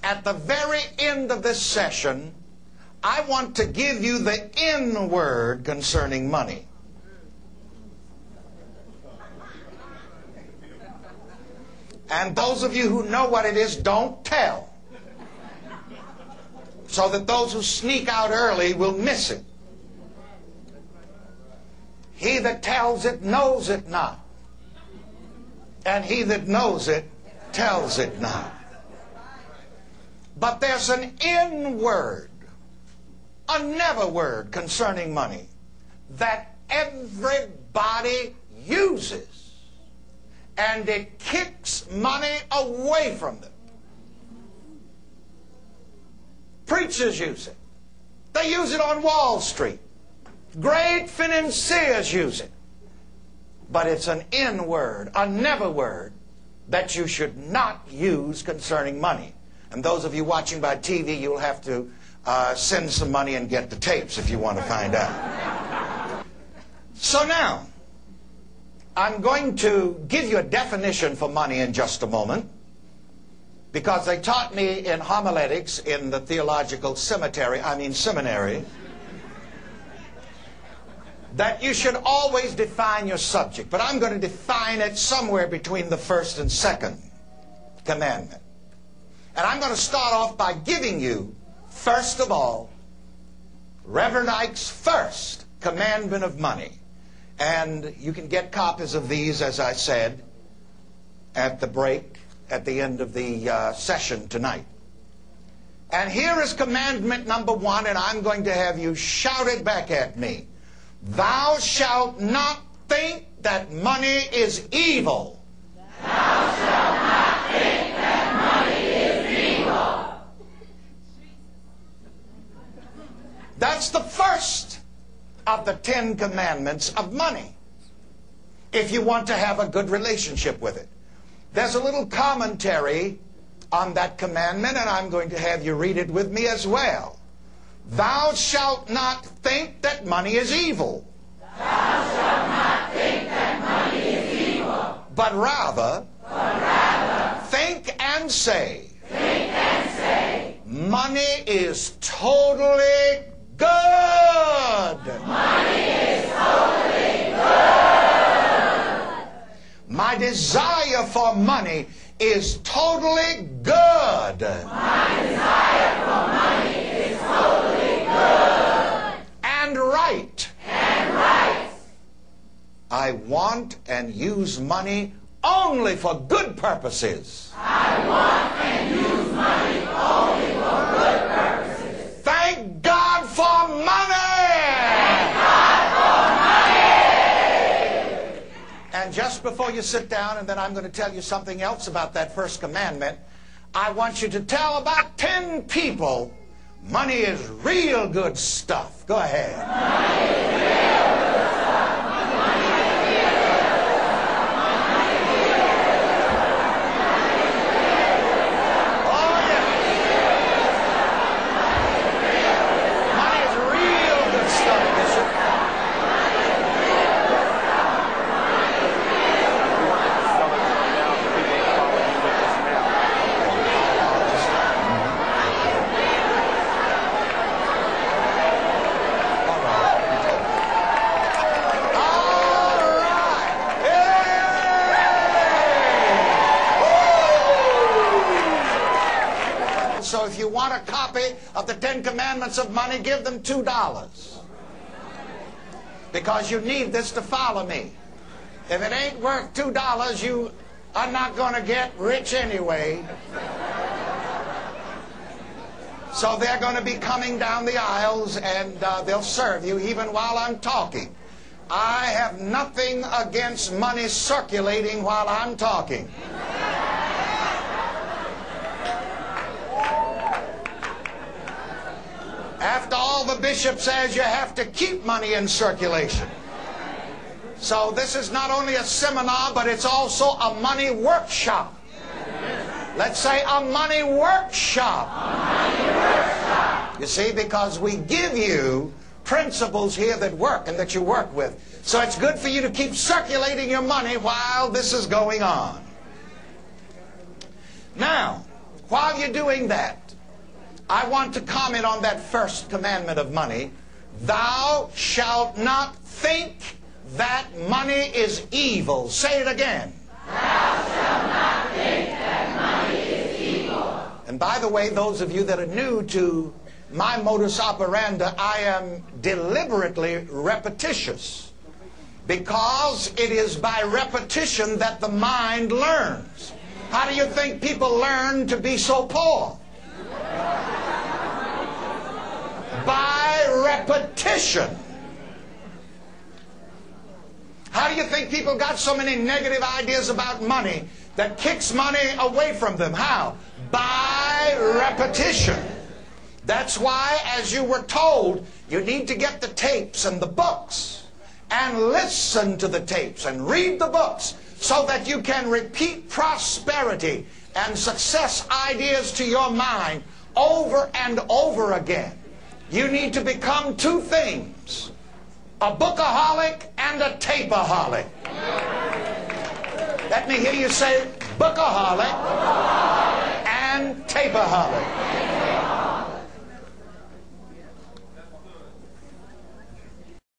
at the very end of this session, I want to give you the in word concerning money. And those of you who know what it is, don't tell, so that those who sneak out early will miss it. He that tells it knows it not, and he that knows it tells it not. But there's an in word, a never word concerning money that everybody uses. And it kicks money away from them. Preachers use it. They use it on Wall Street. Great financiers use it. But it's an in word, a never word, that you should not use concerning money. And those of you watching by TV, you'll have to send some money and get the tapes if you want to find out. So now, I'm going to give you a definition for money in just a moment, because they taught me in homiletics in the theological seminary, that you should always define your subject. But I'm going to define it somewhere between the first and second commandment. And I'm going to start off by giving you, first of all, Rev Ike's first commandment of money. And you can get copies of these, as I said, at the break, at the end of the session tonight. And here is commandment number 1, and I'm going to have you shout it back at me. Thou shalt not think that money is evil. Thou shalt not think that money is evil. That's the first of the 10 commandments of money, if you want to have a good relationship with it. There's a little commentary on that commandment, and I'm going to have you read it with me as well. Thou shalt not think that money is evil. Thou shalt not think that money is evil. But rather, think and say, money is totally good. Money is totally good. My desire for money is totally good. My desire for money is totally good. And right. And right. I want and use money only for good purposes. I want and use money only for good purposes. Thank God for money! Thank God for money! And just before you sit down, and then I'm going to tell you something else about that first commandment, I want you to tell about 10 people, money is real good stuff. Go ahead. Money is real good stuff. Money is real good stuff. Money is real good stuff. Oh, yeah. Money is real good stuff, Bishop. So if you want a copy of the 10 Commandments of money, give them $2. Because you need this to follow me. If it ain't worth $2, you are not going to get rich anyway. So they're going to be coming down the aisles, and they'll serve you even while I'm talking. I have nothing against money circulating while I'm talking. After all, the bishop says you have to keep money in circulation. So this is not only a seminar, but it's also a money workshop. Let's say a money workshop. A money workshop. You see, because we give you principles here that work and that you work with. So it's good for you to keep circulating your money while this is going on. Now, While you're doing that, I want to comment on that first commandment of money. Thou shalt not think that money is evil. Say it again. Thou shalt not think that money is evil. And by the way, those of you that are new to my modus operandi, I am deliberately repetitious, because it is by repetition that the mind learns. How do you think people learn to be so poor? By repetition. How do you think people got so many negative ideas about money that kicks money away from them? How? By repetition. That's why, as you were told, you need to get the tapes and the books and listen to the tapes and read the books so that you can repeat prosperity and success ideas to your mind over and over again. You need to become two things: a bookaholic and a tapeaholic. Let me hear you say bookaholic and tapeaholic.